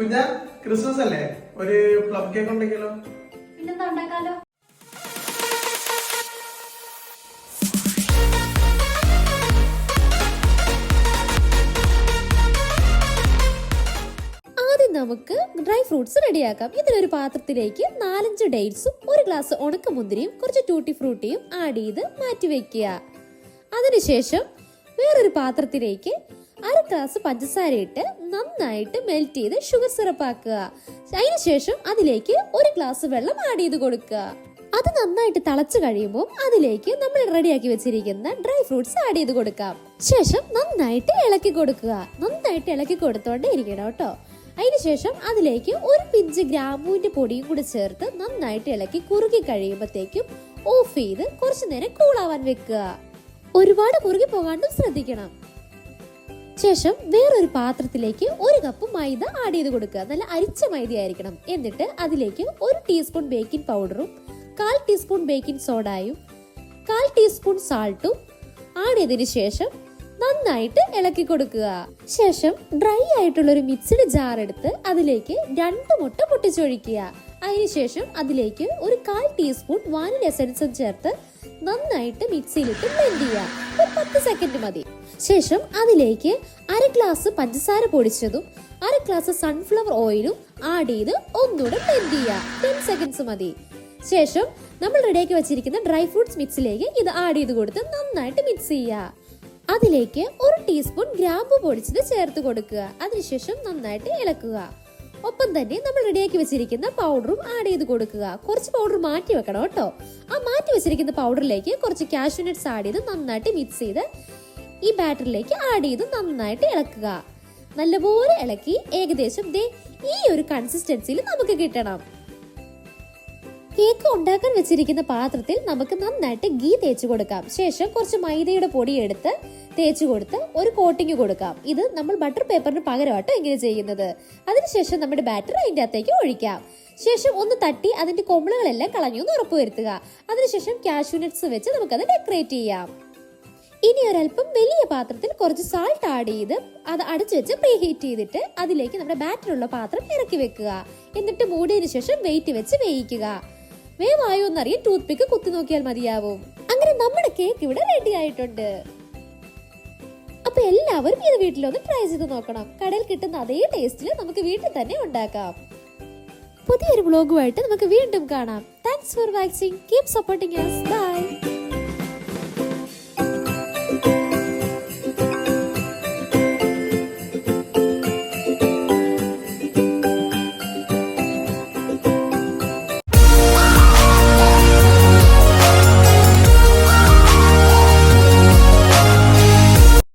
കുഞ്ഞ ക്രിസ്മസ് അല്ലേ, ഒരു പ്ലം കേക്ക് ഉണ്ടെങ്കിലോ? പിന്നെന്താ ഉണ്ടാക്കാലോ. ആദ്യം നമുക്ക് ഡ്രൈ ഫ്രൂട്ട്സ് റെഡിയാക്കാം. ഇതിലൊരു പാത്രത്തിലേക്ക് 4-5 ഡേറ്റ്സും 1 ഗ്ലാസ് ഉണക്കമുന്തിരിയും കുറച്ച് ടൂട്ടി ഫ്രൂട്ടിയും ആഡ് ചെയ്ത് മാറ്റി വെക്കുക. അതിനുശേഷം വേറൊരു പാത്രത്തിലേക്ക് 1/2 ഗ്ലാസ് പഞ്ചസാര ഇട്ട് നന്നായിട്ട് മെൽറ്റ് ചെയ്ത് ഷുഗർ സിറപ്പ് ആക്കുക. അതിനുശേഷം അതിലേക്ക് 1 ഗ്ലാസ് വെള്ളം ആഡ് ചെയ്ത് കൊടുക്കുക. അത് നന്നായിട്ട് തിളച്ചു കഴിയുമ്പോൾ അതിലേക്ക് നമ്മൾ റെഡിയാക്കി വെച്ചിരിക്കുന്ന ഡ്രൈ ഫ്രൂട്ട്സ് ആഡ് ചെയ്ത് കൊടുക്കാം. ശേഷം നന്നായിട്ട് ഇളക്കി കൊടുക്കുക. നന്നായിട്ട് ഇളക്കി കൊടുത്തോണ്ടേ ഇരിക്കണം കേട്ടോ. അതിനുശേഷം അതിലേക്ക് 1 പിഞ്ച് ഗ്രാമ്പൂവിന്റെ പൊടിയും കൂടി ചേർത്ത് നന്നായിട്ട് ഇളക്കി കുറുകി കഴിയുമ്പോഴത്തേക്കും ഓഫ് ചെയ്ത് കുറച്ചു നേരം കൂളാവാൻ വെക്കുക. ഒരുപാട് കുറുകി പോകാണ്ടും ശ്രദ്ധിക്കണം. ശേഷം വേറൊരു പാത്രത്തിലേക്ക് 1 കപ്പ് മൈദ ആഡ് ചെയ്ത് കൊടുക്കുക. നല്ല അരിച്ച മൈദ ആയിരിക്കണം. എന്നിട്ട് അതിലേക്ക് 1 ടീസ്പൂൺ ബേക്കിംഗ് പൗഡറും 1/4 ടീസ്പൂൺ ബേക്കിംഗ് സോഡയും 1/4 ടീസ്പൂൺ സാൾട്ടും ആഡ് ചെയ്തതിനു ശേഷം നന്നായിട്ട് ഇളക്കി കൊടുക്കുക. ശേഷം ഡ്രൈ ആയിട്ടുള്ള ഒരു മിക്സിഡ് ജാർ എടുത്ത് അതിലേക്ക് 2 മുട്ട പൊട്ടിച്ചൊഴിക്കുക. അതിനുശേഷം അതിലേക്ക് 1/4 ടീസ്പൂൺ വാനില എസൻസും ചേർത്ത് നന്നായിട്ട് മിക്സിയിലിട്ട് ബ്ലെൻഡ് ചെയ്യുക. ഒരു 10 സെക്കൻഡ് മതി. ശേഷം അതിലേക്ക് 1/2 ഗ്ലാസ് പഞ്ചസാര പൊടിച്ചതും 1/2 ഗ്ലാസ് സൺഫ്ലവർ ഓയിലും ആഡ് ചെയ്ത് ഒന്നുകൂടെ ബ്ലെൻഡ് ചെയ്യുക. 10 സെക്കൻഡ്സ് മതി. ശേഷം നമ്മൾ റെഡിയാക്കി വെച്ചിരിക്കുന്ന ഡ്രൈ ഫ്രൂട്ട്സ് മിക്സിലേക്ക് ഇത് ആഡ് ചെയ്ത് കൊടുത്ത് നന്നായിട്ട് മിക്സ് ചെയ്യുക. അതിലേക്ക് 1 ടീസ്പൂൺ ഗ്രാമ്പു പൊടിച്ചത് ചേർത്ത് കൊടുക്കുക. അതിനുശേഷം നന്നായിട്ട് ഇളക്കുക. ഒപ്പം തന്നെ നമ്മൾ റെഡിയാക്കി വെച്ചിരിക്കുന്ന പൗഡറും ആഡ് ചെയ്ത് കൊടുക്കുക. കുറച്ച് പൗഡർ മാറ്റി വെക്കണം കേട്ടോ. ആ മാറ്റി വെച്ചിരിക്കുന്ന പൗഡറിലേക്ക് കുറച്ച് കാഷ്യൂ നട്ട്സ് ആഡ് ചെയ്ത് നന്നായിട്ട് മിക്സ് ചെയ്ത് ഈ ബാറ്ററിലേക്ക് ആഡ് ചെയ്ത് നന്നായിട്ട് ഇളക്കുക. നല്ലപോലെ ഇളക്കി ഏകദേശം ഈ ഒരു കൺസിസ്റ്റൻസിയിൽ നമുക്ക് കിട്ടണം. കേക്ക് ഉണ്ടാക്കാൻ വെച്ചിരിക്കുന്ന പാത്രത്തിൽ നമുക്ക് നന്നായിട്ട് ഗീ തേച്ച് കൊടുക്കാം. ശേഷം കുറച്ച് മൈദയുടെ പൊടി എടുത്ത് തേച്ച് കൊടുത്ത് ഒരു കോട്ടിങ് കൊടുക്കാം. ഇത് നമ്മൾ ബട്ടർ പേപ്പറിന് പകരമായിട്ട് ഇങ്ങനെ ചെയ്യുന്നത്. അതിനുശേഷം നമ്മുടെ ബാറ്റർ അതിൻ്റെ അകത്തേക്ക് ഒഴിക്കാം. ശേഷം ഒന്ന് തട്ടി അതിന്റെ കൊമ്പളുകളെല്ലാം കളഞ്ഞു എന്ന് ഉറപ്പുവരുത്തുക. അതിനുശേഷം കാഷ്യൂ നട്ട്സ് വെച്ച് നമുക്കത് ഡെക്കറേറ്റ് ചെയ്യാം. ഇനി ഒരല്പം വലിയ പാത്രത്തിൽ കുറച്ച് സാൾട്ട് ആഡ് ചെയ്ത് അത് അടച്ചു വെച്ച് പ്രീഹീറ്റ് ചെയ്തിട്ട് അതിലേക്ക് നമ്മുടെ ബാറ്ററുള്ള പാത്രം ഇറക്കി വെക്കുക. എന്നിട്ട് മൂടിയതിനു ശേഷം വെയിറ്റ് വെച്ച് വേവിക്കുക. വേവായോ എന്നറിയാൻ ടൂത്ത് പിക്ക് കുത്തി നോക്കിയാൽ മതിയാവും. അങ്ങനെ നമ്മുടെ കേക്ക് ഇവിടെ റെഡി ആയിട്ടുണ്ട്. അപ്പൊ എല്ലാവരും ഇത് വീട്ടിലൊന്ന് ട്രൈ ചെയ്ത് നോക്കണം. കടയിൽ കിട്ടുന്ന അതേ ടേസ്റ്റിൽ നമുക്ക് വീട്ടിൽ തന്നെ ഉണ്ടാക്കാം. പുതിയൊരു വ്ലോഗുമായിട്ട് നമുക്ക് വീണ്ടും കാണാം. Thanks for watching. Keep supporting us. By.